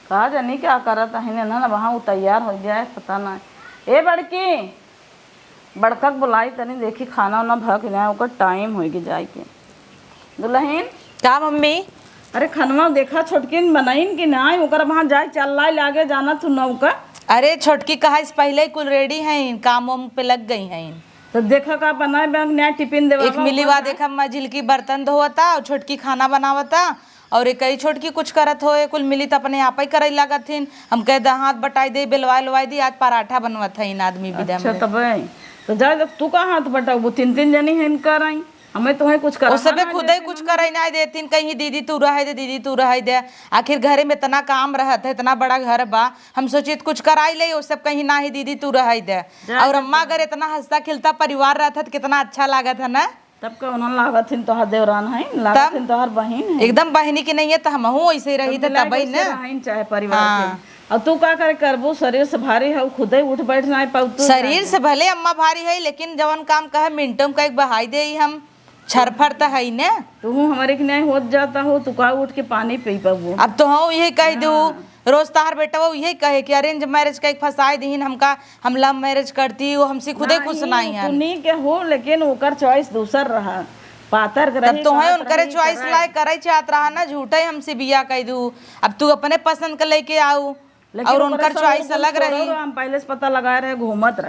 कहा जानी क्या करत है ना वहाँ वो तैयार हो जाए पता ना। ए बड़की बड़का बुलाई तनी देखी खाना वाना भग जाए ओकर टाइम हो गई जाए के। दुल्हन का मम्मी? अरे खनवा देखा छोटकिन बनाइन कि ना ओकर वहाँ जाए चल लाई लागे जाना तू नौका। अरे छोटकी कहा इस पहले ही कुल रेडी हैं, काम वाम पे लग गई हैं। तो देखा का बनाए बैंक नया टिफिन देवा एक मिलीवा देखा मझिल की बर्तन धोवता और छोटकी खाना बनावता और एक ही छोटकी कुछ करत होए। कुल मिली तो अपने आप ही करे लागत हिन। हम कह हाथ बटाई दे बेलवाई लवाई दी आज पराठा बनवत है इन आदमी विदा अच्छा में। तब तो जा तू का हाथ बटाऊ वो तीन जनी है इनका रही हमें तो है कुछ कर वो सबे खुद ही कुछ करे ना देतीन कहीं दीदी तू रह दे दीदी तू रह दे। आखिर घरे में इतना काम रहत है, इतना बड़ा घर बा, हम सोचित कुछ कराई ले वो सब कहीं ना ही दीदी तू रह दे। और अम्मा अगर इतना हंसता खिलता परिवार रहता तो कितना अच्छा लागत है ना। तब का उन्होंने लागत हिन तोहर देवरान है लागत हिन तोहर बहन है एकदम बहनी की नहीं है तो हम वैसे ही रही थे तब ही ना। चाहे परिवार के और तू का करे करबू शरीर से भारी है खुद ही उठ बैठ ना पाऊ तू। शरीर से भले अम्मा भारी है लेकिन जवन काम कहे मिनटों का एक बहाई दे हम छरफर तो है ना। तू हमारे के न्याय हो जाता हो तू का उठ के पानी पी पाऊ। अब तो हाँ यही कह दू रोज तार बेटा वो यही कहे कि अरेंज मैरिज का एक फसाए दीन हमका हम लव मैरिज करती वो हमसे खुदे खुश नहीं है। तू नहीं के हो लेकिन ओकर चॉइस दूसर रहा पातर के तब तो है उनकरे चॉइस लाए करे चाहत रहा ना झूठे हमसे बिया कह दू। अब तू अपने पसंद का लेके आऊ और उनका चॉइस अलग रही। हम पहले से पता लगाए रहे घूमत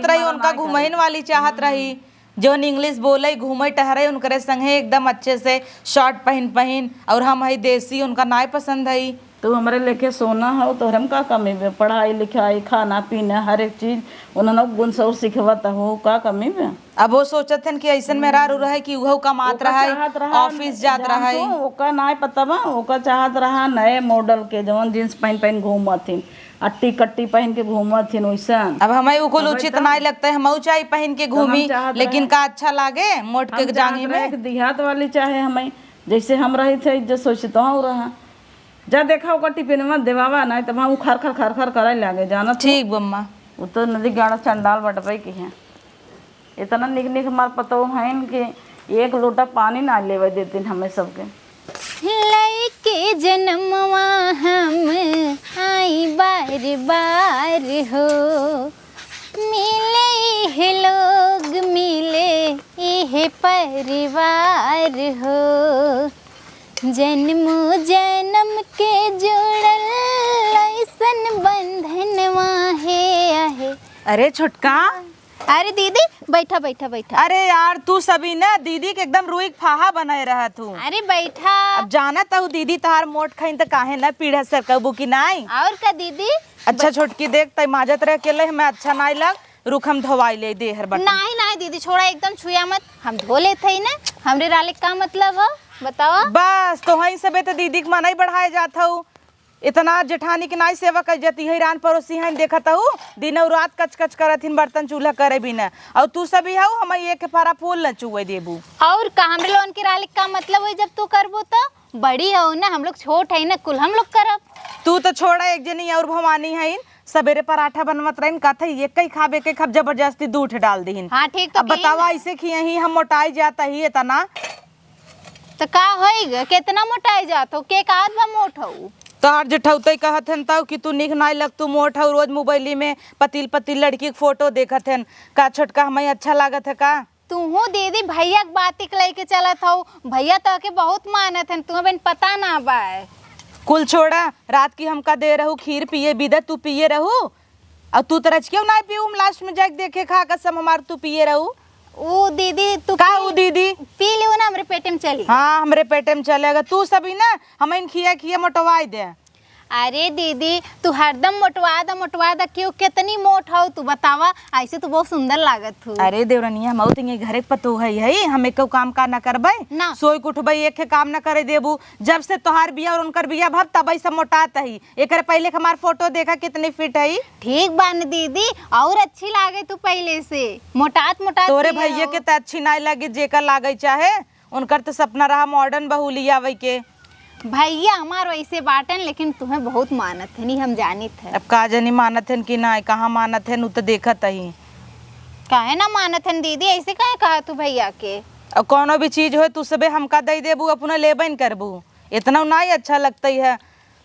रही उनका घुमहिन वाली चाहत रही जो इंग्लिश बोले घूमे टहरे उनकरे संगे एकदम अच्छे से शर्ट पहन और हम है देसी उनका नाय पसंद है। तो हमारे लेके सोना हो तो हम का कमी में पढ़ाई लिखाई खाना पीना हर एक चीज उन्होंने गुण सौर सिखवत हो का कमी में। अब वो सोचत हन कि ऐसन मेरा रू रहे कि वह कमात रहा ऑफिस जात रहा ओका नाय पता बा ओका चाहत रहा नए मॉडल के जवन जींस पहन घूमथिन अट्टी कट्टी पहन के घूमथिन वैसा। अब हमें कुल उचित नहीं लगता है हम चाहे पहन के घूमी लेकिन का अच्छा लागे मोट के जांगी में देहात वाली चाहे हमें जैसे हम रही थे जो सोचते हो रहा जा देखा ओकर टिफिन में देवावा नहीं तो वहाँ खर खर करे लागे जाना ठीक बम्मा। वो तो नदी गाड़ा चंडाल बटपई की है इतना निक निक हमार पता है कि एक लोटा पानी ना लेवे देते हमें सबके। लइके जन्मवा हम आई बार बार हो मिले है लोग मिले ये परिवार हो जन्मो जन्म के जुड़ल ऐसन बंधनवा है आहे। अरे छोटका अरे दीदी बैठा बैठा बैठा। अरे यार तू सभी ना दीदी के एकदम रुई फाहा बनाए रहा तू। अरे बैठा। अब जाना तो दीदी तार मोट खाइन तो काहे ना पीढ़ा सर कबू की नाई और का दीदी। अच्छा छोटकी देख तय माजत रह के ले हमें अच्छा नहीं लग रुक हम धोवाई ले दे हर बट। नहीं नहीं दीदी छोड़ा एकदम छुया मत हम धो लेते ही ना हमरे राले का मतलब हो बताओ। बस तो वही सबे तो दीदी के मनाई बढ़ाए जाता हूँ इतना जेठानी के नाई सेवा कर जाती है रान पड़ोसी हैं देखत हूँ दिन और रात कच कच करत हिन बर्तन चूल्हा करे बिना और तू सभी हूँ हम एक फारा फूल न चुए देबू। और का हमरे लोन के राले का मतलब है जब तू करबो तो बड़ी हो ना हम लोग छोट है ना कुल हम लोग करब। तू तो छोड़ा एक जनी और भवानी है सवेरे पराठा बनवत रही कहते एक ही खाब एक ही खाब जबरदस्ती दूध डाल दी। हाँ ठीक तो अब बतावा ऐसे खिए हम मोटाई जाता ही इतना तो का होएगा कितना मोटाई जात हो के काद बा मोट हो तोहर जेठौते कहत हन तब कि तू निक नाई लग तू मोट हो रोज मोबाइली में पतिल पतिल लड़की के फोटो देखत हन का छोटका हमें अच्छा लागत है का। तू हो दीदी भैया के बात लेके चलत हो भैया तो के बहुत मानत हन तुम्हें पता ना बा। कुल छोड़ा रात की हमका दे रहू खीर पिए बिदत तू पिए रहू और तू तरच क्यों ना पीऊ लास्ट में जाके देखे खा कसम हमार तू पिए रहू। ओ दीदी तू का वो दीदी पी लियो ना हमरे पेटे में चली। हाँ हमरे पेटे में चलेगा तू सभी ना हमें खिया खिया मोटवाई दे। अरे दीदी तू हरदम मोटवा दा क्यों कितनी मोट हो तू बतावा ऐसे तो बहुत सुंदर लागत हो। अरे देवरनिया हम तिंगे घरे पतो है हमें को काम का ना करबे ना सोई उठबे एक काम ना करे देबू जब से तोहार बिया और उनकर बिया भब तब सब मोटात है एक पहले हमार फोटो देखा कितनी फिट है। ठीक बान दीदी और अच्छी लागे तू पहले से मोटात तोरे भैया के तो अच्छी नहीं लगे जेकर लागे चाहे उनकर तो सपना रहा मॉडर्न बहू लिया के भैया हमार वैसे बाटन लेकिन तुम्हें बहुत मानत है नहीं हम जानित है। अब का जनी मानत है कि ना कहाँ मानत है तो देखत ही काहे ना मानत है दीदी ऐसे काहे कहा तू भैया के। अब कोनो भी चीज हो तू सबे हमका दे देबू अपना लेबन करबू इतना नहीं अच्छा लगता है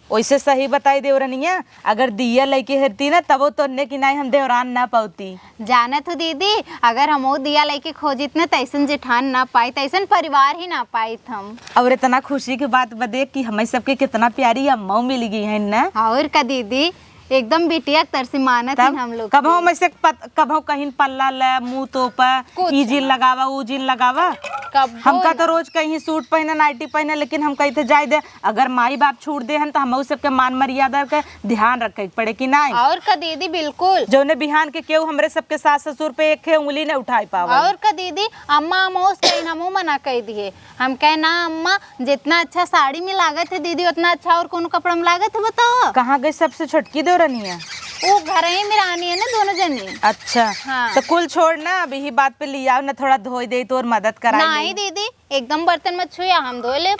वैसे सही बताई देवरनिया, अगर दिया लेके हरती ना तब तो की नहीं हम देवरान ना पाती। जाना तो दीदी, अगर हम दिया लेके खोजित ना तैसन जेठान ना पाई, तैसन परिवार ही ना पाई हम। और इतना खुशी की बात बदे कि हमें सबके कितना प्यारी अम्मा मिल गई है ना। और का दीदी एकदम बिटिया तरसी मानत है हम लोग। कब हम ऐसे कब कहीं पल्ला ले मुंह तो पर ई जिन लगावा ऊ जिन लगावा। हमका तो रोज कहीं सूट पहने नाइटी पहने, लेकिन हम कहीं थे जाए दे अगर माई बाप छूट दे हम तो हम सबके मान मर्यादा का ध्यान रखे पड़े कि नहीं। और का दीदी बिल्कुल, जो ने बिहान के केहू हमरे सबके सास ससुर पे एक उंगली ने उठाई पावा। और का दीदी अम्मा अमोस कहीं हमू मना कह दिए, हम कहे ना अम्मा जितना अच्छा साड़ी में लागत है दीदी उतना अच्छा और कोनो कपड़ा में लागत है बताओ। कहाँ गई सबसे छोटकी देवरानिया? वो घर ही में रानी है ना दोनों जनी। अच्छा हाँ। तो कुल छोड़ ना, अभी ही बात पे लिया ना, थोड़ा धोई दे तो और मदद करा। नहीं दीदी एकदम बर्तन मत छुया, हम धो ले।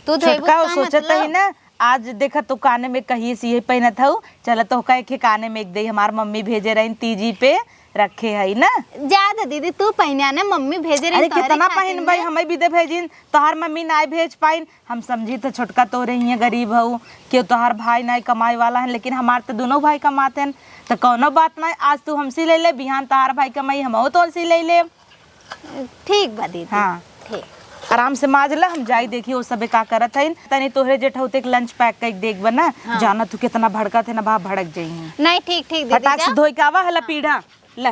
तू छोटका सोचता ही ना, आज देखा तो काने में कही सी पहना था, चल तो कहे काने में एक दे हमार मम्मी भेजे रही तीजी पे रखे है ना। ज्यादा दीदी तू पहना ना, मम्मी भेजे रही। अरे कितना पहन भाई, हमें भी दे भेजिन, तोहार मम्मी ना भेज पाइन। हम समझी तो छोटका तो रही है गरीब हूँ कि तोहार भाई ना कमाई वाला है, लेकिन हमारे तो दोनों भाई कमाते हैं तो कोनो बात नहीं। आज तू हमसे ले ले, बिहान तोहार भाई कमाई हम तो हमसे ले ले। ठीक बा दीदी। हाँ ठीक, आराम से माज ला, हम जाई देखी वो सबे का करत है। तनी तोहरे जेठौते एक लंच पैक कर देख बना। हाँ। जाना तू कितना भड़का थे ना, बा भड़क जाई। नहीं ठीक ठीक दीदी, फटाक से धोई के आवा हला पीढ़ा ले।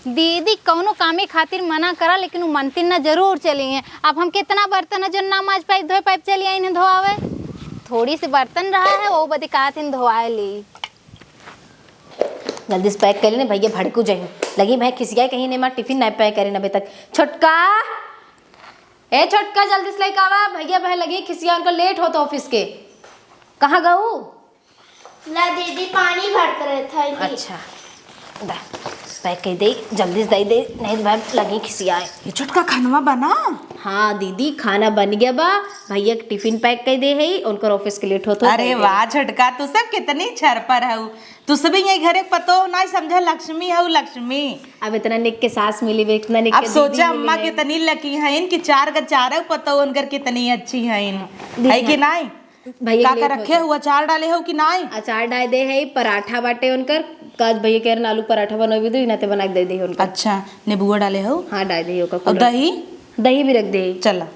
दीदी कौनो कामे खातिर मना करा, लेकिन वो मनती ना जरूर चली है। अब हम कितना बर्तन है जो ना माज पाइप धोए पाइप चली आई धोआवे, थोड़ी सी बर्तन रहा है वो बदी कहा थी धोआए ली। जल्दी से पैक कर लेने भैया, भड़कू जाए लगी मैं खिसिया कहीं नहीं, मैं टिफिन नहीं पैक करे अभी तक। छोटका ए छोटका जल्दी से लेके आवा, भैया बह लगी खिसिया, उनका लेट होता ऑफिस के। कहाँ गऊ? ला दीदी पानी भरते रहे था। अच्छा दा पैक कर दे जल्दी से, दे नहीं मैं लगी खिसिया। ये छोटका खानवा बना? हाँ दीदी खाना बन गया बा, भैया टिफिन पैक कर दे है, उनका ऑफिस के लेट होता। अरे वाह छोटका, तू सब कितनी छर पर है, तू सब यही घरे पतो ना समझा लक्ष्मी है लक्ष्मी। अब इतना निक के सास मिली वे, इतना निक अब के सोचा अम्मा कितनी लकी है इनकी, चार का चार पतो उनकर कितनी अच्छी है कि नहीं। भैया का रखे हुआ अचार डाले हो कि नहीं? अचार डाल दे है, पराठा बाटे उनकर काज भैया कह रहे आलू पराठा बनोगी दो इनाते बना के दे दे उनका। अच्छा नींबुआ डाले हो? हाँ डाल दे हो का। और दही? दही भी रख दे। चला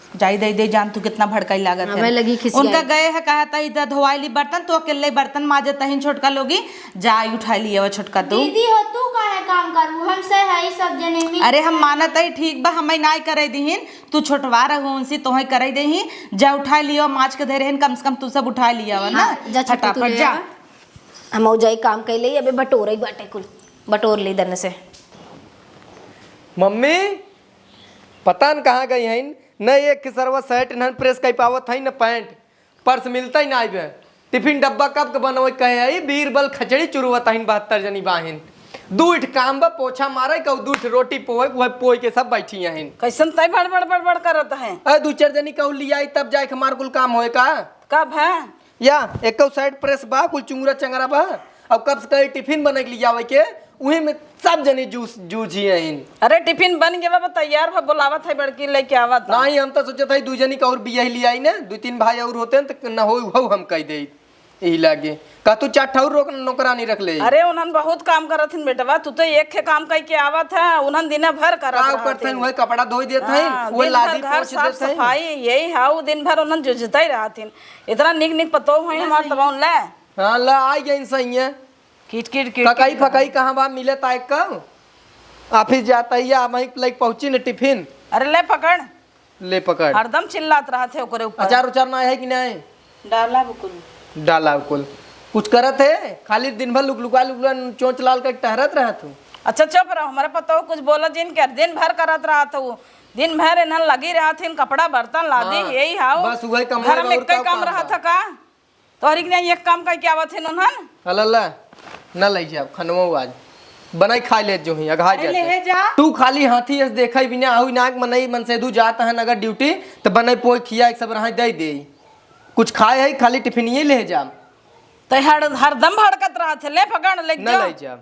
जाई दे दे, जान तू कितना भड़काई लागत है। मैं लगी खिसियाई। उनका गए है कहता इधर धोवाई ली बर्तन, तो अकेले बर्तन माजत है छोटका लोगी, जाई उठा लिया वो छोटका तू। दीदी हो तू काहे काम करू, हमसे है सब जने में। अरे हम मानत है ठीक बा, हमें नाई करे दीहिन, तू छोटवा रहू उनसे तोहे करे देही, जा उठा लियो माज के दे रहन, कम से कम तू सब उठा लिया वा ना। जा फटाफट जा। हम जाई काम कर ले, अबे बटोर ही बाटे कुल बटोर ले दन से। मम्मी पता न कहाँ गई हैं, न एक किसरवा शर्ट न प्रेस कर पावत है, न पैंट, पर्स मिलता ही ना आइबे। टिफिन डब्बा कब के बनवे कहे आई, बीरबल खचड़ी चुरवत है 72 जनी बाहिन। दूठ काम बा पोछा मारे कहू, दूठ रोटी पोए वह पोई के सब बैठी हैं। कैसन तय बड़ बड़ बड़ करत है? अरे दू चार जनी कहू लिया तब जाए हमार कुल काम होए का। कब है? या एक शर्ट प्रेस बा, कुल चुंगरा चंगरा बा, अब कब से कहीं टिफिन बने के लिया के उही में सब जने जूझी हैं। अरे टिफिन बन गया बाबा, तैयार भा, बुलावत है बड़की लेके आवत। नहीं हम तो सोचे थे दू जनी का और बिया ही लिया ना, 2-3 भाई और होते हैं तो न हो हम कह दे यही लागे का तू 4 ठौर नौकरानी रख ले। अरे उन्हन बहुत काम करत हन बेटवा, तू तो एक के काम कह के आवत है, उन्हन दिन भर करत हैं, वही कपड़ा धोई देते हैं, वो लादी पोंछ देते हैं, सफाई यही हाउ दिन भर उन्हन जुझते ही रहथिन। इतना निक निक पतो है हमार तबाउन ले। हां ला आई गई सही है। किट किट किट ककाई फकाई कहां बा मिले ताक का ऑफिस जाता है या मैं लाइक पहुंची न टिफिन। अरे ले पकड़, ले पकड़, हरदम चिल्लात रहते ओकरे ऊपर। अचार उचार ना है कि नहीं? डाला बिल्कुल डाला कुल कुछ करत है, खाली दिन भर लुकलुका लुकलुका चोंच लाल कर टहरत रहा तू। अच्छा चुप रहो, हमारे पता कुछ बोला जिन कर दिन भर करत रहा था, दिन भर इन्हन लगी रहा थी, कपड़ा बर्तन लादी यही हाउ, बस वही कम घर में कई काम रहा था का तोहरी के एक काम कह के आवत है उन्हन। हल्ला न ले जा खनमो आज बनाई खा ले जो ही अघा ले जा। तू खाली हाथी ऐसे देखा ही बिना आहुई नाक मनई मन से दू जाता है अगर ड्यूटी तो बनाई पोई खिया एक सब रहा दे दे, कुछ खाए है खाली टिफिन ये ले जा। तो हरदम भड़कत रहा थे, ले पकड़ ले न ले जा,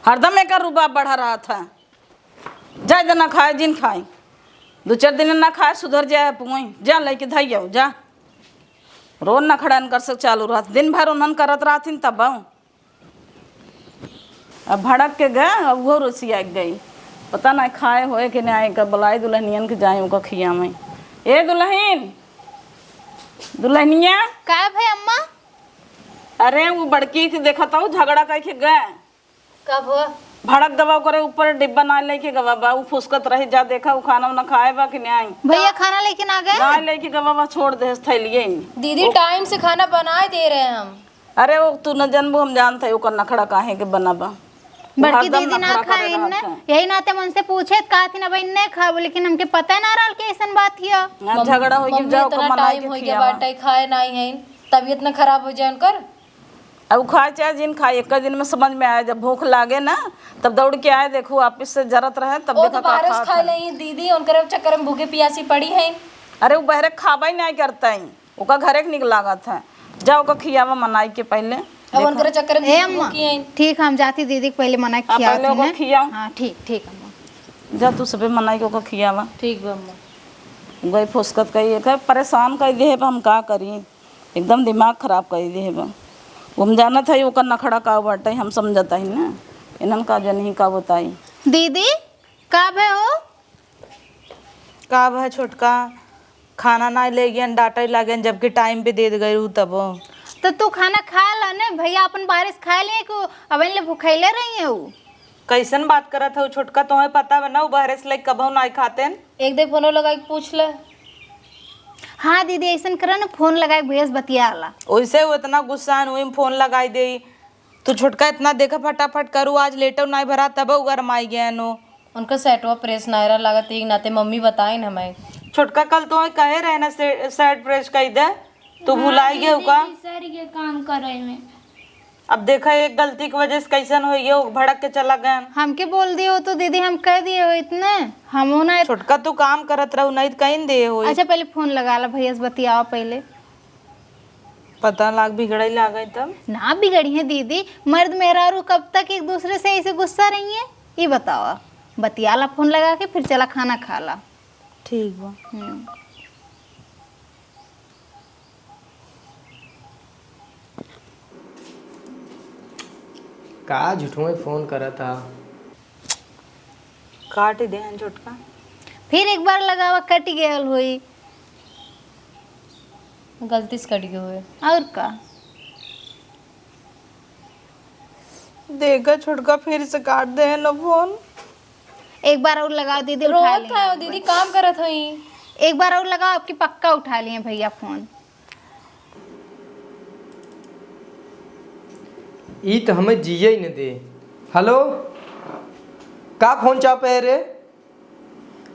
हरदम एक रुबाब बढ़ा रहा था, जाए जना खाए जिन खाए 2-4 दिन ना खाए सुधर जाए पुई जा लेके धैया जा। रोज ना खड़ा कर सक चालू रहत दिन भर उन्हन करत रहथिन तब अब भड़क के गए अब वो रोसिया गई पता नहीं खाए होए कि नहीं का बुलाई दुल्हनियन के जाए उनका खिया में। ए दुल्हन दुल्हनिया का भाई अम्मा? अरे वो बड़की के देखा था झगड़ा कह के गए कब हुआ? भड़क दवा करे ऊपर डिब्बा ना लेके गवा बा वो फुसकत रही जा देखा वो खाना ना खाए बा कि नहीं भैया खाना लेके ना गए? ना लेके गवा बा छोड़ दे थैलिए में। दीदी टाइम से खाना बना दे रहे हैं हम। अरे वो तू न जनबू हम जानते है ओकर नखड़ा काहे के बनाबा बड़की दीदी ना खाए इनने यही नाते मन से पूछे का थी ना भाई इनने खा लेकिन हमके पता ना रहल के ऐसन बात हिया। झगड़ा हो गया जाओ इतना मनाई टाइम हो के गया खियावा बाटे खाए नहीं है तबीयत ना खराब हो जाए उनकर। अब खाए चाहे जिन खाए एक दिन में समझ में आए जब भूख लागे ना तब दौड़ के आए देखो वापिस से जरत रहे तब वो देखा तो का बारिश खात खा है। नहीं दीदी उनकर चक्कर में भूखे प्यासी पड़ी है। अरे वो बहरे खाबा ही नहीं करता ही ओका घरे के निक लागत है जाओ का खियावा मनाई के पहले अब उनकर चक्कर ए में अम्मा भूखी है। ठीक हम जाती दीदी को पहले मना आप खिया पहले ओका खियाओ हाँ ठीक अम्मा। जा तू सबे मनाई के ओका खियावा ठीक बा अम्मा। गई फुसकत कही है परेशान कर दे हम का करी एकदम दिमाग खराब कर दे है हम जाना था ओकर नखड़ा का बाटे हम समझता ही ना इन्हन का जन का बताई। दीदी का भे हो? का भाई छोटका खाना ना ले गया डांटे लगे जबकि टाइम पे दे गई तब तो तू खाना खा ला ने भैया अपन बारिश खा लिए को अब ले भूखैले रही है वो। कैसन बात करत है छोटका तुम्हें पता है ना वो बहरे से लाइक कबहू नहीं खाते एक दे फोनो लगा के पूछ ले। हाँ दीदी ऐसा करे ना फोन लगा के भैया से बतियाला। वैसे वो इतना गुस्सा है वही फोन लगाई दे तू छोटका इतना देखा फटाफट करू आज लेटो नहीं भरा तब गरम आई गया नो उनका सेटवा प्रेस नायरा लागत एक नाते मम्मी बताई हमें। छोटका कल तुम्हें कहे रहे ना सेट प्रेस कर दे तू भुलाई गए का सर ये काम करे में अब देखा एक गलती की वजह से कैसन हो गया भड़क के चला गया हमके बोल दिए हो तो दीदी हम कह दिए हो इतने हम ना। छोटका तू काम करत रहू नहीं तो कहीं दे हो अच्छा पहले फोन लगा ला भैया से बतियाओ पहले। पता लाग बिगड़ाई ला गई तब ना बिगड़ी है दीदी मर्द मेहरारू कब तक एक दूसरे से ऐसे गुस्सा रही है ये बताओ। बतियाला फोन लगा के फिर चला खाना खा ला। ठीक बा का झूठों में फोन करा था काट दे छोटका फिर एक बार लगावा कट गया हुई गलती से कट गए हुए। और का देखा छोटका फिर से काट दे ना फोन एक बार और लगाओ दीदी उठा रोत है लिए। दीदी काम करत हई। एक बार और लगाओ आपकी पक्का उठा लिए भैया फोन। ई तो हमें जिये ही न दे। हेलो का फोन चापे रे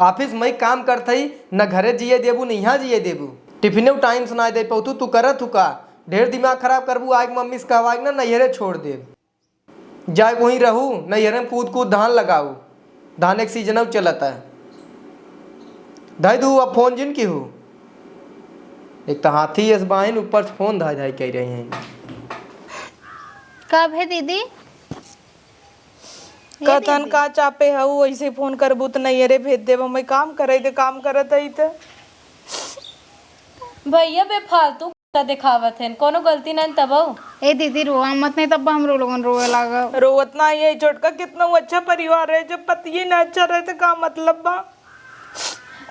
ऑफिस में काम करथई न घरे जिये देबू न यहाँ जिये देबू टिफिने टाइम सुनाई दे पौतू तू करत हु का ढेर दिमाग खराब करबू आग मम्मी से कहवाग ना नैहरे छोड़ दे जाए वहीं रहू नैहरे में कूद कूद धान लगाऊ धान एक सीजन चलता है धाई दू अब फोन जिन की हूँ एक तो हाथी एस बाइन ऊपर से फोन धाई धाई कह रहे हैं कब है दीदी? कथन का चापे हऊ ऐसे फोन करबू तो नैहरे भेज देब मैं काम करे थे काम करत हई तो भैया बेफालतू दिखावत है कोनो गलती नहीं तब। ए दीदी रोआ मत नहीं तब हम लोगन रोए लागा। रोवत ना ये छोटका कितना अच्छा परिवार है जब पति ना अच्छा रहे तो का मतलब बा।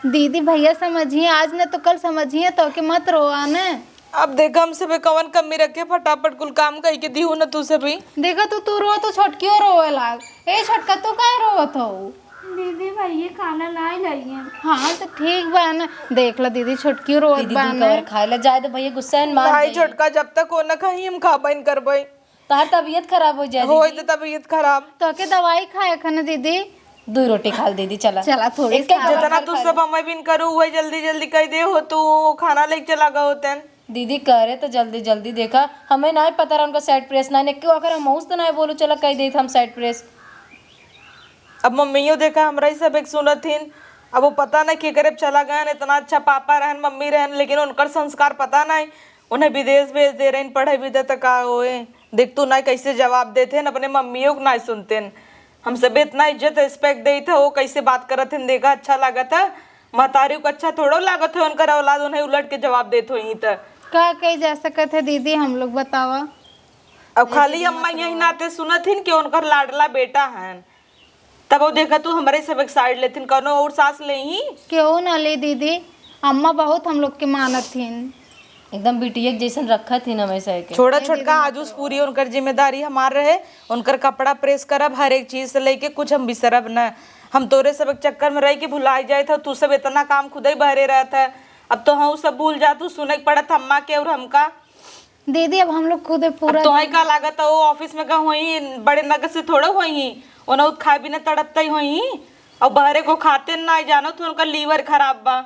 दीदी भैया समझिए आज न तो कल समझिए तो कि मत रोआ न। अब देखा हमसे भी कवन कमी रखे फटाफट कुल काम कही के दी ना तू से भी देखा तू रो तो छोटकियो रोए लाग। ए छोटका तू काहे रोवत हो? दीदी भैया खाना नहीं लगी हाँ तो ठीक बा न देख ला दीदी छोटकियो रोवत दीदी बा दी न। कवर खाए ला जाए तो भैया गुस्सा है मान भाई जाइए। छोटका जब तक हो ना कहीं हम खाबन करबई तार तबीयत खराब हो जाए हो दीदी। तो तबीयत खराब तो के दवाई खाए खन दीदी। 2 रोटी खा ले दीदी चला चला थोड़ी एक एक जितना तू सब हमें बिन करू वही जल्दी जल्दी कह दे हो तू खाना लेके चला गए होते दीदी करे तो जल्दी जल्दी देखा हमें नहीं पता रहा उनका साइड प्रेस नहीं क्यों अगर हम तो नहीं बोलो चला कह दे हम साइड प्रेस। अब मम्मियों देखा हमरा ही सब एक सुनत थीन अब वो पता नहीं कि करे चला गए इतना अच्छा पापा रहन मम्मी रहन लेकिन उनकर संस्कार पता नहीं उन्हें विदेश भेज दे रहे पढ़े विदे तक का होए देख तू नहीं कैसे जवाब देते हैं अपने मम्मियों को नहीं सुनते हमसे भी इतना इज्जत रिस्पेक्ट दे था वो कैसे बात करत थे देखा अच्छा लगा था महतारी को अच्छा थोड़ो लागत है उनकर औलाद उन्हें उलट के जवाब देत होई त का कही जा सकत है दीदी, हम लोग बतावा। अब खाली अम्मा यही नाते सुनत हिन कि उनकर लाडला बेटा है, तब वो देखा तू हमारे सब एक साइड लेथिन कौनो और सास ले ही। क्यों न ले दीदी, अम्मा बहुत हम लोग के मानत थीन। एकदम बिटिया जैसन रखा थी ना वैसा के। छोटा छोटका आजूस पूरी उनकर जिम्मेदारी हमार रहे, उनकर कपड़ा प्रेस करब हर एक चीज से लेके कुछ हम बिसरब न। हम तोरे सब एक चक्कर में रह के भुलाई जाए था, तू सब इतना काम खुद ही बहरे रहता है। अब तो हम सब भूल जा, तू सुने पड़त अम्मा के और हमका। दीदी अब हम लोग खुद पूरा तो का लागत है वो ऑफिस में का होई बड़े नगद से थोड़ा होई, उन्हें खाए बिना तड़पता ही होई और बहरे को खाते ना जानो तो उनका लीवर खराब बा।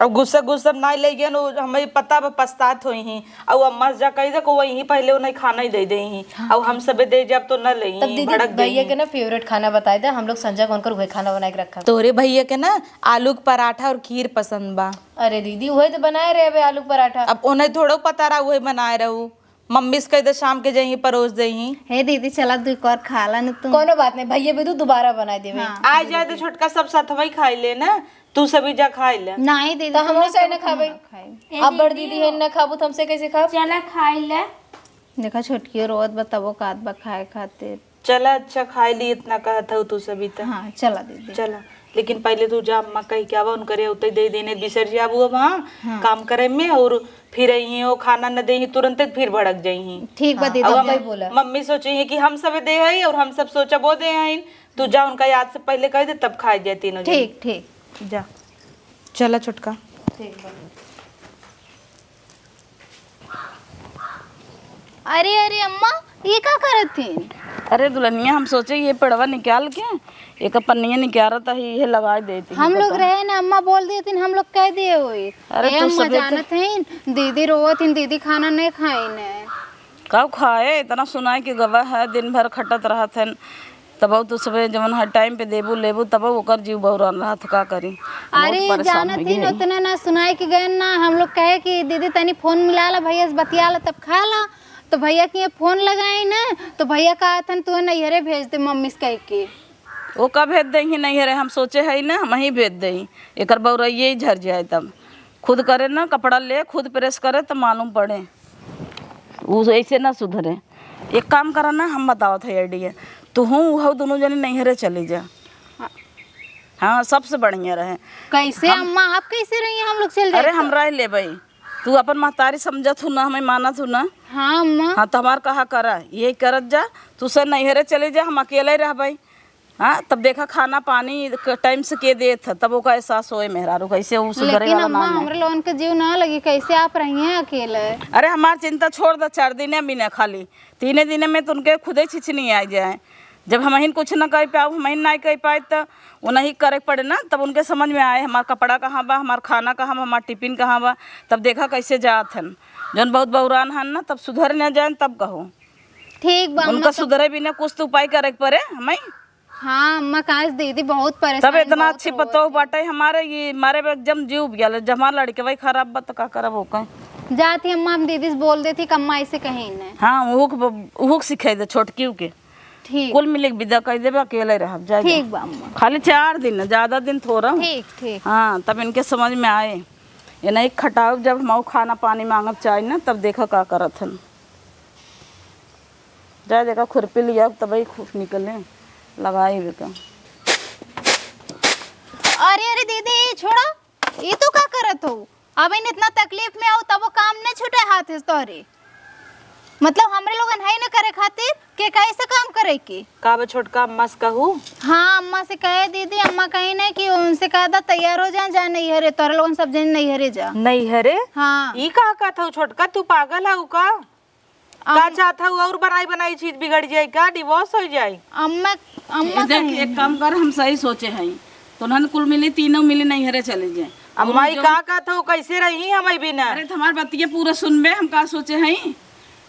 अब गुस्सा गुस्सा ना ले गए हमें पता बा पछतात होई ही और अम्मा जा कही दे को वही पहले उन्हें खाना ही दे दे ही और हम सबे दे जब तो न ले तब दीदी भैया के ना फेवरेट खाना बताए दे, हम लोग संजय कौन कर वही खाना बना के रखा। तोरे भैया के ना आलू के पराठा और खीर पसंद बा। अरे दीदी वही तो बनाए रहे बे आलू पराठा। अब उन्हें थोड़ा पता रहा वही बनाए रहू, मम्मी से कही दे शाम के जही परोस दे ही। हे दीदी चला दू एक और खा ला न तुम। कोनो बात नहीं, भैया भी तू दोबारा बना दे। आ जाए तो छोटका सब साथ वही खाई ले ना, तू सभी जा खाई ले। नहीं दीदी तो हम से ना खाबे, अब बड़ दीदी है ना खाबू तो हमसे कैसे खाब। चला खाई ले। देखा छोटकी रोत बताबो कात बा खाए खातिर। चला अच्छा खाई ली, इतना कहत हो तू सभी तो। हाँ चला दीदी चला, लेकिन पहले तू जा अम्मा कही क्या उनकरे उतई दे देने बिसर जा अब वहाँ काम करे में और फिर यही वो खाना न दे तुरंत फिर भड़क जाई। ठीक बा दीदी। अब मम्मी सोची है कि हम सब दे है और हम सब सोचा वो दे हैं, तू जा उनका याद से पहले कह दे तब खाई जाए तीनों। ठीक ठीक जा चला छोटका। अरे अरे अम्मा ये क्या करत थी? अरे दुल्हनिया हम सोचे ये पेड़वा निकाल के एक पन्निया निकाल था ये लगा देती। हम लोग रहे ना अम्मा बोल दिए थे हम लोग कह दिए हुई। अरे ए, तू अम्मा सबे जानत हैं दीदी रोवत थी, दीदी खाना नहीं खाई ने। कब खाए इतना सुनाए कि गवाह है दिन भर खटत रहा थे, तब तो सब जवन हर टाइम पे देबू लेबू तब ओकर जीव बहुरान रहा तो का करी। अरे जानत थी उतना ना सुनाए कि गए ना, हम लोग कहे कि दीदी तनी फोन मिला ला भैया से बतिया ला तब खा ला, तो भैया की ये फोन लगाई ना तो भैया कहा था तू नैहरे भेज दे मम्मी से कह के। वो कब भेज दे ही नहीं है हम सोचे है ना हम ही भेज दे एक बउरैये ही झर जाए, तब खुद करे ना कपड़ा ले खुद प्रेस करे तो मालूम पड़े, वो ऐसे ना सुधरे। एक काम करा ना हम बताओ थे आइडिया, तू हूँ दोनों जने नैहरे चली जा। हाँ सबसे बढ़िया रहे। कैसे अम्मा आप कैसे रही हैं? हम लोग चल अरे हम रह ले भाई, तू अपन महतारी समझत हूँ ना हमें मानत हूँ ना। हाँ अम्मा। हाँ तो हमार कहा करा यही करत जा, तू से नैहरे चले जा हम अकेले रह भाई। हाँ तब देखा खाना पानी टाइम से के दे था तब ओका एहसास होए मेहरारू कैसे वो सुधरे लेकिन वाला अम्मा नाम है। हमरे लोगन के जीव ना लगी, कैसे आप रही हैं अकेले? अरे हमार चिंता छोड़ दे, 4 दिन बिना खाली 3 दिन में तुमके खुद ही छिछनी आ जाए। जब हम ही कुछ ना कह पाओ हम ही नहीं कह पाए तो वो नहीं करे पड़े ना, तब उनके समझ में आए हमार कपड़ा कहाँ बा, हमार खाना कहाँ बा, हमार टिफिन कहाँ बा। तब देखा कैसे जात हन जौन बहुत बहुरान हन ना, तब सुधर न जाए तब कहो। ठीक बा उनका सुधरे बिना कुछ तो उपाय करे पड़े हमें। हाँ अम्मा काश दीदी बहुत तब परेशान इतना अच्छी पतो बाटे हमारे ये मारे एकदम जीव गया जब हमारा लड़के भाई खराब बा तो का करब हो कहीं जाती अम्मा हम दीदी से बोल देती कम्मा ऐसे कहीं ने। हाँ उहुक सिखाई दे छोटकी के ठीक कुल मिले के विदा कह देबे अकेले रह जाए। ठीक बा अम्मा। खाली 4 दिन ज्यादा दिन थोड़ा। ठीक ठीक। हाँ तब इनके समझ में आए ये नहीं खटाओ जब हम खाना पानी मांगब चाहे ना तब देखा का करत हन। जाए देखा खुरपी लिया तब ही निकले लगाई बेका। अरे अरे दीदी छोड़ो, ये तो क्या करत हो? अब इन इतना तकलीफ में आओ तब वो काम न छूटे हाथ से तोहरे, मतलब हमरे लोगन है न करे खातिर के कैसे काम करे की का बे छोटका अम्मा से कहूँ। हाँ अम्मा से कहे दीदी, अम्मा कही नहीं कि उनसे कहा था तैयार हो जा नैहरे, तोहरे लोगन सब जन नैहरे जा। नहीं हरे हाँ ई का था छोटका, तू पागल है का चाहता हूँ और बनाई बनाई चीज बिगड़ जाए का, डिवोर्स हो जाए। अम्मा अम्मा देख एक काम कर हम सही सोचे हैं तो नन कुल मिली तीनों मिली नैहरे चले जाए। अम्मा ई का था कैसे रही हमें बिना। अरे तुम्हार बतिया पूरा सुनबे हम का सोचे हैं,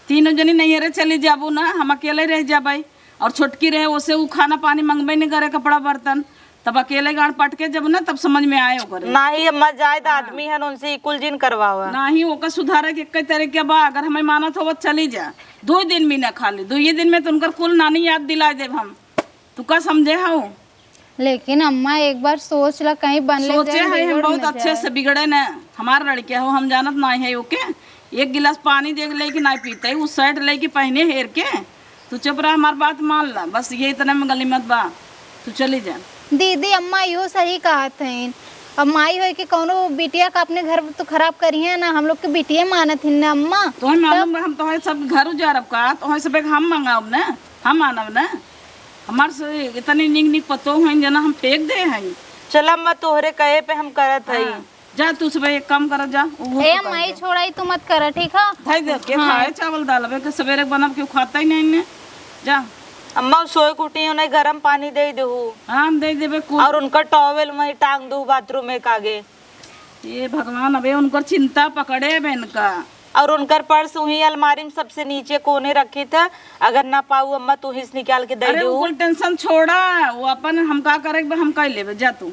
तीनों जनी नैहरे चले जाबू ना, हम अकेले रह जाबे और छोटकी रहे उसे वो खाना पानी मंगबे नहीं करे कपड़ा बर्तन, तब अकेले गाड़ पट के जब ना तब समझ में आए करे। ना ही अम्मा जायद आदमी है उनसे कुल जिन करवावा ना ही ओका सुधारे के कई तरीके बा, अगर हमें मानत हो चली जा 2 दिन भी ना खाली 2 दिन में तो उनकर कुल नानी याद दिला देब हम, तू का समझे हो। लेकिन अम्मा एक बार सोच ला कहीं बनले सोचे है हम बहुत अच्छे से बिगड़े न हमारा लड़किया हो हम जानत नहीं है ओके एक गिलास पानी देख ले कि नहीं पीते उस शर्ट ले के पहने हेर के तू चुप रहा हमारी बात मान ला बस ये इतना में गली मत बा तू चली जा। दीदी अम्मा यो सही कहा थे। अब माई हो कि कौनो बिटिया का अपने घर तो खराब करी है ना, हम लोग के बिटिया मानत हिन ना अम्मा। तो मालूम बा हम तो सब घर उजारब का तो सब हम मंगाब न हम आनब न हमार से इतनी निक निक पतो हैं जना हम फेंक दे हैं। चल अम्मा तोहरे कहे पे हम करत हई। जा तू सुबह एक काम कर जा ए माई छोड़ाई तू मत कर ठीक है। भाई देख के खाए चावल दाल के सवेरे बनब के खाता ही नहीं ने जा। अम्मा सोए कुटी उन्हें गरम पानी दे दहू हम दे देबे और उनका टॉवेल वहीं टांग दू बाथरूम में आगे। ये भगवान अबे उनकर चिंता पकड़े बहन का और उनकर पर्स वहीं अलमारी में सबसे नीचे कोने रखी था, अगर ना पाऊ अम्मा तू ही निकाल के दे अरे दू। वो टेंशन छोड़ा वो अपन हम का करे हम कह लेबे जा तू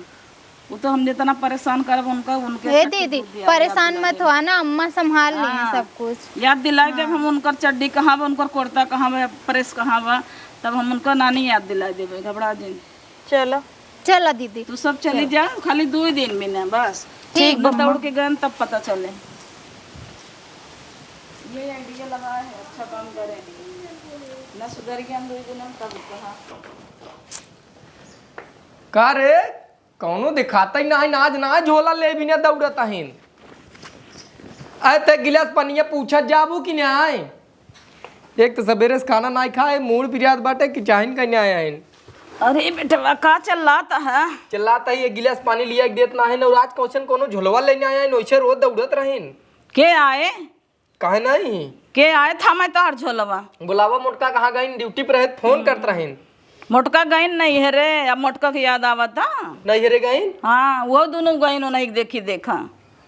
वो तो हम जितना परेशान करब उनका उनके ए दीदी परेशान मत हो ना अम्मा संभाल ली है सब कुछ। याद दिलाए जब हम उनकर चड्डी कहाँ बा उनकर कुर्ता कहाँ बा प्रेस कहाँ बा तब हम उनका नानी याद दिला देबे घबरा दिन। चलो चलो दीदी तू सब चली जा खाली 2 दिन में ना बस ठीक दौड़ के गन तब पता चले। ये आइडिया लगा है अच्छा काम करे ना सुधर गया हम 2 दिन में तब कहा का रे कौनो दिखाता ही ना नाज ना झोला ले भी ना दौड़ता हिन आए ते गिलास पनिया पूछा जाबू कि ना आए एक तो सवेरे से खाना ना खाए मूड पिरियाद बाटे कि चाहिन कहीं आया है। अरे बेटवा का चिल्लाता है चिल्लाता ही एक गिलास पानी लिया के देत ना है और आज क्वेश्चन कोनो झोलवा लेने आया है नोइसे रोज दौड़त रहिन के आए काहे नहीं के आए था मैं तोहर झोलवा बुलावा मोटका कहाँ गई ड्यूटी पर है फोन करत रहिन मोटका गईन नहीं है रे अब मोटका की याद आवता नहीं हरे गई हाँ वो दोनों गईन नहीं देखी देखा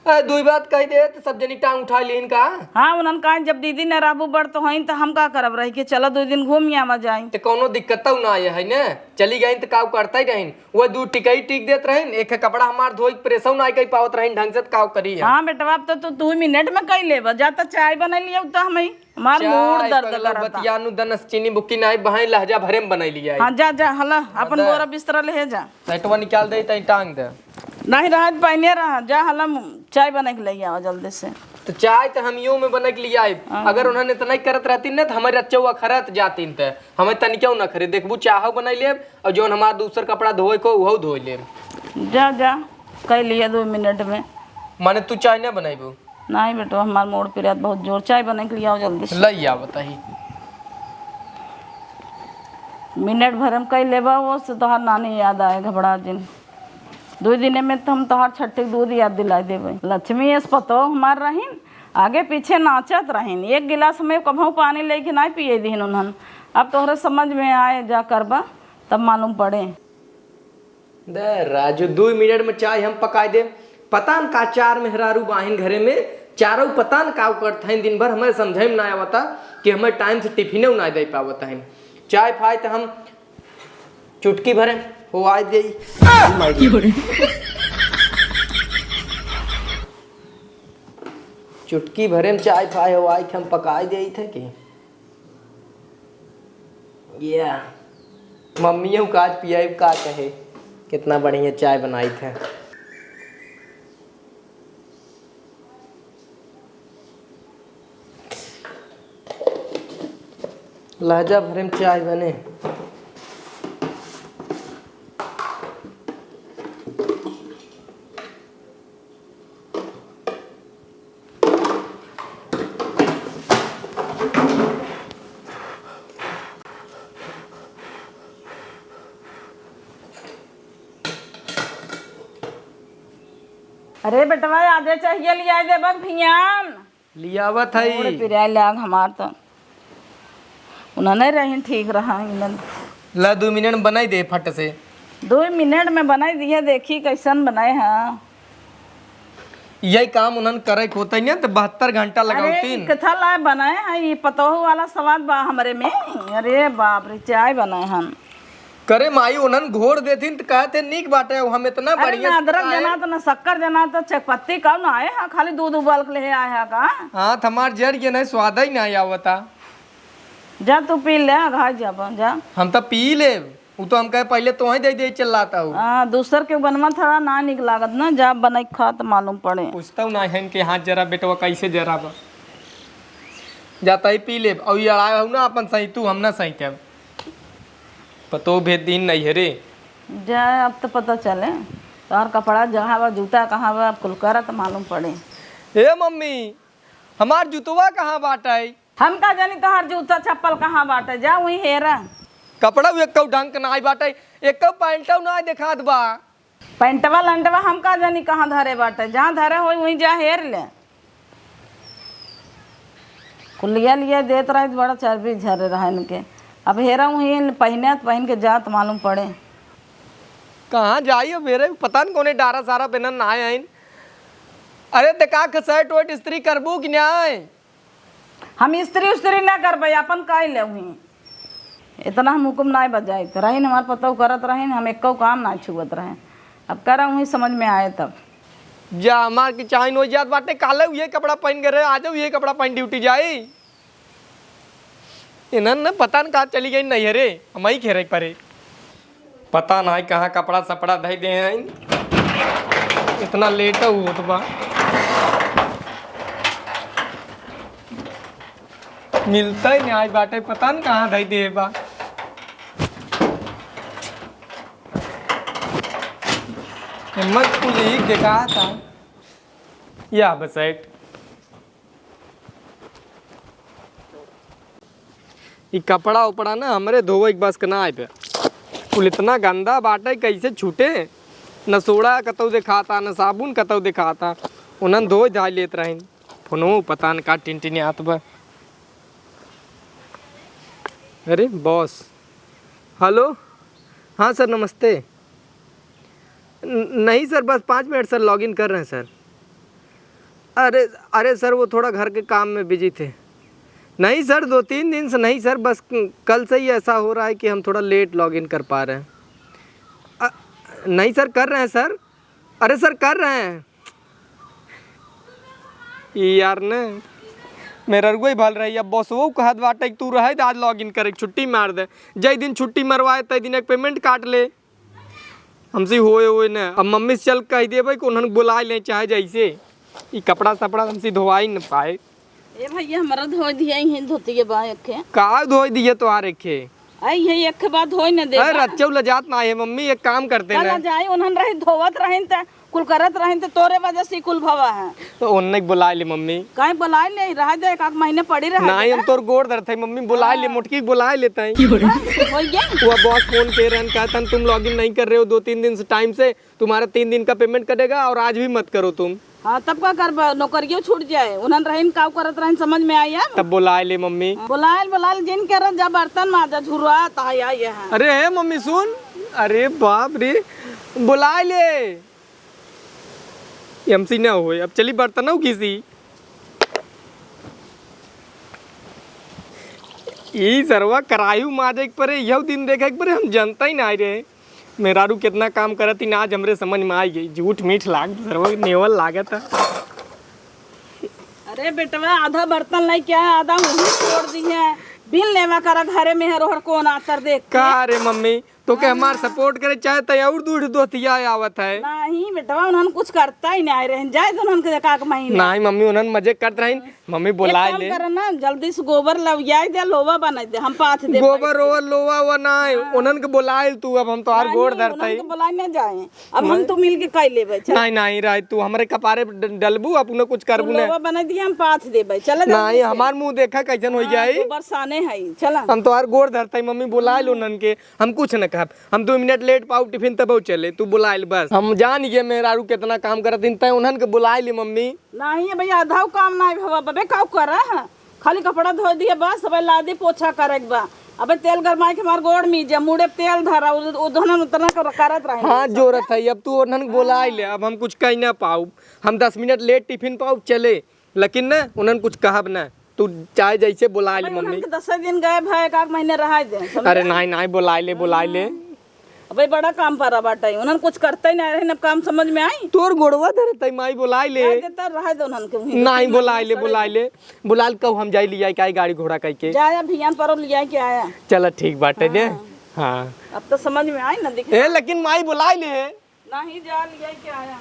दुई बात कह दे तो सब जनी टांग उठा लीन का। हाँ उन्होंने कहा जब दीदी ने राबू बढ़ तो हईन तो हम का करब रही कि चलो 2 दिन घूम आवा जाए तो कोनो दिक्कत ना आया है ने चली गई तो काव करता ही रहिन वो 2 टिकई टिक देत रहिन एक कपड़ा हमार धोई प्रेसौ ना कई पावत रहिन ढंग से काव करी है। हाँ बेटा अब तो 2 मिनट में कई लेबा जाता चाय बना लिया तो हम हमार मूड दर्द करता बतियानु दनस चीनी बुक्की नाई बहाई लहजा भरे में बनाई लिया हाँ जा जा हला अपन बोरा बिस्तरा ले जा सेटवा निकाल दे तई टांग दे नहीं रहा पहने रहा जा हला चाय बना के ले आओ जल्दी से। तो चाय तो हम यूं में बना के लिए आए अगर उन्होंने इतना करत रहती न तो हमारे अच्छा खरत जाती थे हमें तन क्यों ना खरीद देखबू चाहो बनाई ले और जो हमारा दूसर कपड़ा धोए को वो धो ले जा जा कह लिया 2 मिनट में माने तू चाय ना बनाईबू नहीं बेटा हमार मूड पे रात बहुत जोर चाय बना के ले आओ जल्दी से लइया बताही मिनट भर में कई लेबा वो से तोहार नानी याद आए घबरा दिन 2 दिन में तो हम तोहार छठे दूध याद दिला देवे लक्ष्मी एस पतो हमार रहीन आगे पीछे नाचत रहीन एक गिलास में कभू पानी लेके नहीं पिए दीन उन्हन अब तोहरे समझ में आए जा करबा तब मालूम पड़े। दे राजू 2 मिनट में चाय हम पकाए दे पता न का 4 मेहरारू बाहिन घरे में चारों पता न का करता है दिन भर हमें समझे में ना आवता कि हमें टाइम से टिफिन ना दे पावता है चाय फाय तो हम चुटकी भरे हो आए दे चुटकी भरे में चाय फाय हो आए हम पकाए दे थे कि या मम्मी काज पियाई का कहे कितना बढ़िया चाय बनाई थे। लहजा भरे में चाय बने अरे बेटवा आधे चाहिए लिया दे बग भियान लियावत है पिराय लाग हमार तो उन्होंने रही ठीक रहा ला 2 मिनट में बनाई दे फट से 2 मिनट में बनाई दिए देखी कैसन बनाए हैं यही काम उन्होंने करे होता है तो 72 घंटा लगातीन कथा लाए बनाए हैं ये पतोहू वाला स्वाद बा हमारे में अरे बाप रे चाय बनाए हम करे माई उन्होंने घोड़ देथिन तो कहते निक बाटे हम इतना अरे बढ़िया ना अदरक जना तो ना शक्कर जना तो चकपत्ती कब ना आए हैं खाली दूध उबाल के ले आए हैं का हाँ हमार जड़ के नहीं स्वाद ही नहीं आवता जा तू पी ले घास जा जा हम तो पी ले वो तो हम कहे पहले तो वहीं दे चिल्लाता हूँ। हाँ दूसर के बनवा थोड़ा ना निक लागत ना, जब बनाई खा तो मालूम पड़े। पूछता हूँ ना है कि हाथ जरा बेटवा कैसे जरा बा जाता ही पी ले और ये अड़ाया हूँ ना अपन सही तू हम ना सही क्या पतो भेद दिन नहीं है रे। जाए अब तो पता चले तोहर कपड़ा जहाँ बा, जूता कहाँ बा, अब कुल कर तो मालूम पड़े। ए मम्मी हमार जुतवा कहाँ बाटा है? हम का जानी तोहर जूता चप्पल कहाँ बाटे, जा वहीं हेरा। कपड़ा एक ढंग के ना बाटा एक पैंटा ना दिखात बा। पैंटवा लंटवा हम का जानी कहाँ धरे बाटे, जहाँ धरे हो वहीं जा हेर ले। कुलिया लिया देत रहे बड़ा चर्बी झरे रहा इनके, अब हेरा वहीं पहने तो पहन के जा तो मालूम पड़े। कहाँ जाइए मेरे पता नहीं कोने डारा सारा पहनन ना आए। अरे देखा के शर्ट वर्ट इस्त्री करबू कि न्याय? हम इस्त्री उस्त्री ना करबे, अपन काई ले वहीं इतना हम हुक्म ना बजाए तो रही हमार पता करत रहे, हम एक काम ना छुअत रहे। अब करा वहीं समझ में आए तब जा हमार की चाहे हो जात बाटे काले ये कपड़ा पहन के रहे आ जाओ ये कपड़ा पहन ड्यूटी जाए। इन्हन न पता न कहाँ चली गई नहीं रे, हम ही खेरे परे पता ना कहाँ कपड़ा सपड़ा धई दे हैं। इतना लेट हुआ तो बा मिलता ही नहीं आज बाटे पता न कहाँ धई दे बा। हिम्मत कुली देखा था या बसेट ये कपड़ा उपड़ा ना हमरे धोवे के बस के ना आए पे कुल इतना गंदा बाटे कैसे छूटे, न सोड़ा कतौ दिखाता न साबुन कतौ दिखाता, उन्हन धोए धा लेत रहे फोनो पता न का टिन आत बा। अरे बॉस हेलो हाँ सर नमस्ते। नहीं सर बस 5 मिनट सर लॉगिन कर रहे हैं सर। अरे सर वो थोड़ा घर के काम में बिजी थे। नहीं सर 2-3 दिन से नहीं सर, बस कल से ही ऐसा हो रहा है कि हम थोड़ा लेट लॉगिन कर पा रहे हैं। नहीं सर कर रहे हैं सर। अरे सर कर रहे हैं यार न मेरा रुई भल रही। अब बॉस वो कहत बाटे तू रहे आज लॉगिन करे छुट्टी मार दे, जय दिन छुट्टी मरवाए तय दिन एक पेमेंट काट ले हमसे होए न। अब मम्मी से चल कह दे भाई उन्होंने बुला ले चाहे जैसे ये कपड़ा सपड़ा हमसे धोवाई न पाए। ए भैया हमारा धो दिया ही धोती के बा एक का धोई दिए तो आ रखे आई है एक के बाद होई न दे। अरे रच्चौ लजात ना है मम्मी एक काम करते कल ना जाए उन्हन रहे धोवत रहे त कुल करत रहे त तोरे वजह से कुल भवा है। तो उन्ने बुला ले मम्मी काहे बुलाए ले रह जाए एक महीने पड़ी रहे नहीं हम तोर गोड़ दर्द है मम्मी बुला ले मुटकी बुला लेते हैं। हो गया वो बॉस फोन के रहन कहता तुम लॉगिन नहीं कर रहे हो 2-3 दिन से टाइम से, तुम्हारा 3 दिन का पेमेंट कटेगा और आज भी मत करो तुम। हाँ तब का कर नौकरियों छूट जाए उन्हन रहीन काव करत रहीन समझ में आया। तब बुला ले मम्मी। बुलाए जिन कर जब बर्तन माजा झुरवात आया ये है। अरे है मम्मी सुन, अरे बाप रे बुला ले हमसे ना हो। अब चली बर्तन हो किसी ये सरवा करायु माजे पर यह दिन देखे पर हम जनता ही ना रहे मेरा रू कितना काम करत ही ना आज हमरे समझ में आई गई। झूठ मीठ लाग सरवा नेवल लागत है। अरे बेटवा आधा बर्तन नहीं क्या है, आधा वहीं छोड़ दी है। बिल लेवा करा घरे में है रोहर कौन आतर देख के। का रे मम्मी तो के हमार सपोर्ट करे चाहे तो और दूध दोतिया आवत है। नहीं बेटवा उन्होंने कुछ करता ही नहीं रहे जाए तो उन्होंने के का महीने नहीं मम्मी उन्होंने मजे करत रही मम्मी बुला ले कर ना जल्दी से गोबर लवियाई दे लोवा बना दे हम पाथ दे गोबर ओवर लोवा वो नहीं उन्होंने के बुलाए तू। अब हम तो हर गोड़ धरते उन्होंने बुलाए ना जाए अब हम तो मिल के कह लेबे चल नहीं नहीं राय तू हमारे कपारे डलबू अपन कुछ करबू ना लोवा बना दिए हम पाथ देबे चल नहीं हमार मुंह देखा कैसन हो जाए। गोबर साने है चल हम तो हर गोड़ धरते मम्मी बुला लो उन्होंने के हम कुछ न कहब। हम 2 मिनट लेट पाऊ टिफिन तब चले तू बुला ले बस हम जान गए मेरा रू कितना काम करत तय उन्होंने के बुला ले मम्मी। नहीं भैया आधा काम नहीं भवा बबे का कर खाली कपड़ा धो दिए बस अब लादी पोछा करे बा। अबे तेल गरमाए के हमार गोड़ में जा मुड़े तेल धरा उधन उतना करत रहे। हाँ जोरत है अब तू उन्होंने बुला ले अब हम कुछ कह ना पाऊ। हम 10 मिनट लेट टिफिन पाऊ चले लेकिन न उन्होंने कुछ कहब ना तू चाहे जैसे बुला ले मम्मी। 10 दिन गए भाई एक महीने रहा दे। अरे नहीं नहीं बुला ले अबे बड़ा काम पर बाटा उन्होंने कुछ करते ही नहीं रहे अब काम समझ में आई तोर गोड़वा धरत माई बुला ले देता रहा दे उन्होंने के नहीं बुला ले कब हम जाई लिया काय गाड़ी घोड़ा कह के जाया भियान पर लिया के आया। चल ठीक बाटे ने हाँ अब तो समझ में आई ना दिख लेकिन माई बुला ले नहीं जा लिया क्या आया।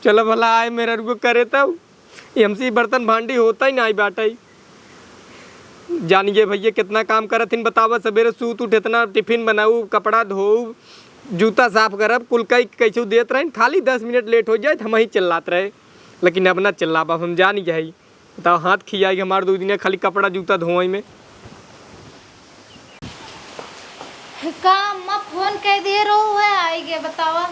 चलो भला आए मेरा रुको करे तब हमसे बर्तन भांडी होता ही नहीं बाटा ही जानिए भैया कितना काम करत इन बतावा सवेरे सूत उठ इतना टिफिन बनाऊ कपड़ा धोऊ जूता साफ करब कुल कई कैसे देत रहे खाली 10 मिनट लेट हो जाए हम ही चिल्लात रहे लेकिन अब ना चिल्ला अब हम जानी जाई बताओ हाथ खियाई हमारे 2 दिन खाली कपड़ा जूता धोई में का अम्मा फोन कह दिए रो है आएगे बतावा।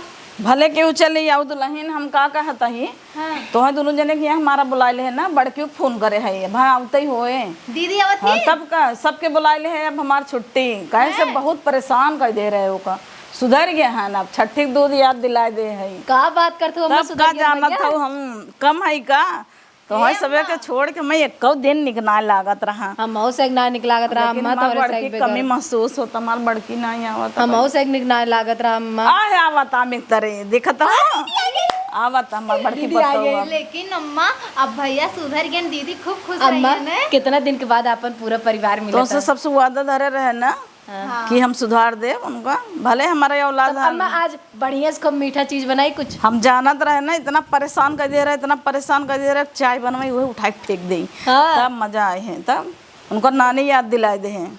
भले केहू चले आओ दुल्हन हम का कहता ही हाँ। तो है दोनों जने के यहाँ हमारा बुलाए है ना बड़की फोन करे है भाई आवते ही होए दीदी आवत हाँ, तब का सबके बुलाए है अब हमार छुट्टी कहे से बहुत परेशान कर दे रहे हो का सुधर गए हैं अब छठी के दूध याद दिलाए दे है का बात करते हो अम्मा तब का सुधर गया जानत भैया? हो हम कम है का तो है सबे के छोड़ के मैं एक दिन निकना लागत रहा हम मऊ से ना निकलागत रहा लेकिन अम्मा हमार तोरे से बड़की कमी महसूस होता हमार बड़की नहीं आवत हम मऊ से ना लागत रहा अम्मा आए आवत आमिक तरे देखत हो आवत हमार बड़की पतो लेकिन अम्मा अब भैया सुधर गए दीदी खूब खुश अम्मा रही है कितना दिन के बाद अपन पूरा परिवार मिला तो से सबसे वादा धरे रहे ना कि हम सुधार दे उनका भले हमारे औलाद है अम्मा आज बढ़िया से खूब मीठा चीज बनाई कुछ हम जानत रहे ना इतना परेशान कर दे रहे इतना परेशान कर दे रहे चाय बनवाई वही उठा के फेंक दी हाँ। तब मजा आए हैं तब उनको नानी याद दिलाए दे हैं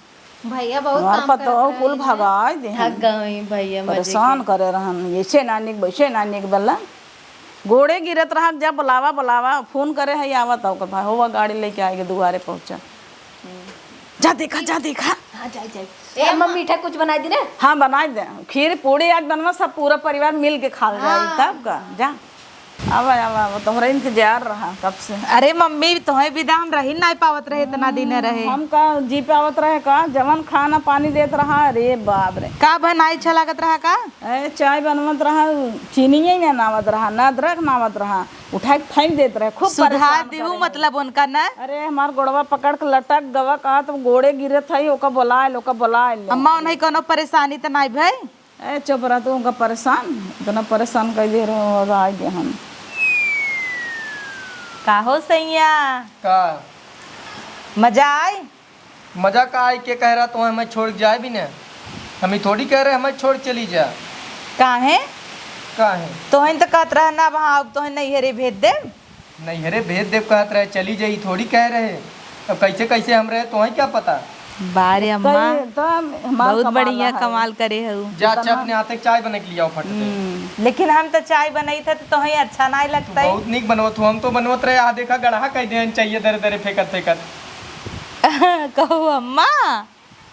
भैया बहुत हमारे काम पतो कुल भगाए दे हैं थक गई भैया मजे परेशान करे रहन ऐसे नानी के वैसे नानी के बल्ला गोड़े गिरत रहा जब बुलावा बुलावा फोन करे है आवत आओ भाई होवा गाड़ी लेके आएगी दुआरे पहुंचा जा देखा हाँ जाए ए अम्मा मीठा कुछ बनाई दी ना हाँ बना दे खीर पूड़ी आज बनवा सब पूरा परिवार मिल के खा जाए तब का जा अब तुम्हारा इंतजार रहा कब से अरे मम्मी तुम्हें विदा हम रही नहीं पावत रहे इतना दिन रहे हम का जी पावत रहे का जवन खाना पानी देत रहा अरे बाप रे का बनाई अच्छा लागत रहा का ए चाय बनवत रहा चीनी ना नावत रहा ना अदरक नावत रहा उठा के फेंक देत रहे खूब सुधार परेशान दीहू करे। मतलब उनका ना अरे हमार गोड़वा पकड़ के लटक गवा कहा तो गोड़े गिरत है ओका बुलाए ले अम्मा उन्हें कोनो परेशानी तो नहीं भाई ए चुप रहा तू उनका परेशान इतना परेशान कर दे रहे आए गए हम का हो सैया का मजा आई मजा का आई के कह रहा तो हमें छोड़ जाए भी ना हम थोड़ी कह रहे हमें छोड़ चली जा काहे का है तोहन तो कहत रहा ना वहाँ अब तोहन नहीं हरे भेज दे नहीं अरे भेद देव कहत रहे चली जाई थोड़ी कह रहे अब कैसे कैसे हम रहे तुम्हें क्या पता बारे अम्मा तो हमार बहुत कमाल बढ़िया है। कमाल करे हूँ जा अच्छा अपने हाथ एक चाय बना के लिया फट से लेकिन हम तो चाय बनाई थे तो तुम्हें अच्छा नहीं लगता बहुत निक बनवत हूँ हम तो बनवत रहे आ देखा गढ़ा कह देन चाहिए दरे दरे फेंकत फेंकत कहो अम्मा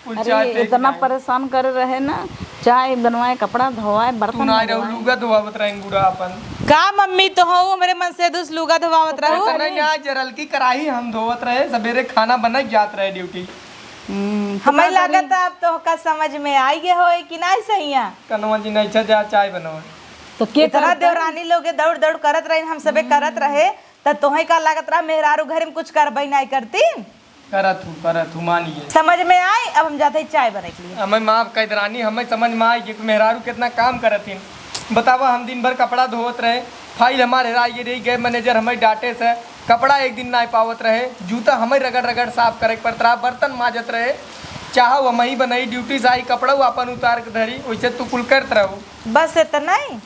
कुल अरे चाय फेंक इतना परेशान कर रहे ना चाय बनवाए कपड़ा धोवाए तू बर्तन ना रहो लुगा धोवावत रहे गुड़ा अपन का मम्मी तो हो मेरे मन से दूस लुगा धोवावत रहो इतना ना जरल की कराही हम धोवत रहे सवेरे खाना बना जात रहे ड्यूटी हमें लागत अब तो का समझ में आई गए हो कि नहीं सैया कनवा जी नहीं जा चाय बनवा तो के इतना देवरानी लोग दौड़ दौड़ करत रहे हम सबे करत रहे तो तोहे का लागत रहा मेहरारू घर में कुछ करबई नहीं करती करत हूँ मानिए समझ में आई अब हम जाते ही चाय बने के लिए हमें माफ कैदरानी हमें समझ में आई कि मेहरारू कितना काम करतीन बतावा हम दिन भर कपड़ा धोवत रहे फाइल हमारे राय रही गए मैनेजर हमें डांटे से कपड़ा एक दिन ना पावत रहे जूता हमें रगड़ रगड़ साफ करे पड़त रहा बर्तन माजत रहे चाहो हम ही बनाई ड्यूटी से आई कपड़ा अपन उतार के धरी वैसे तू कुल करत रहो बस इतना ही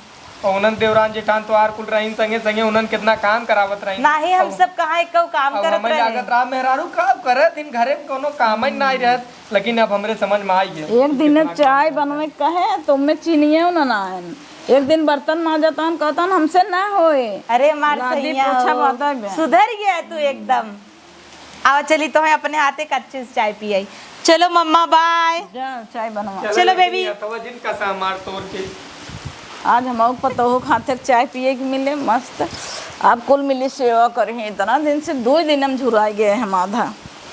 और उन्हन देवरान जेठान तो आर कुल रहीन संगे संगे उन्हन कितना काम करावत रही नहीं हम सब कहाँ एक काम अब करत हमें रहे लागत रहा मेहरारू का करत इन घरे में कोनो काम ही नहीं रहत लेकिन अब हमरे समझ में आई है एक दिन चाय बनवे कहे तो मैं चीनिए ना आयन एक दिन बर्तन माजता कहता हमसे ना होए अरे मार दादी सैया पूछा हो। बात है। सुधर गया तू एकदम आओ चली तो अपने हाथे का अच्छे से चाय पियाई चलो मम्मा बाय जा चाय बनवा चलो बेबी। जिनका सामार तोड़ के आज हम पतो खाते चाय पिए के मिले मस्त आप कुल मिली सेवा करें इतना दिन से 2 दिन हम झुराए गए हम आधा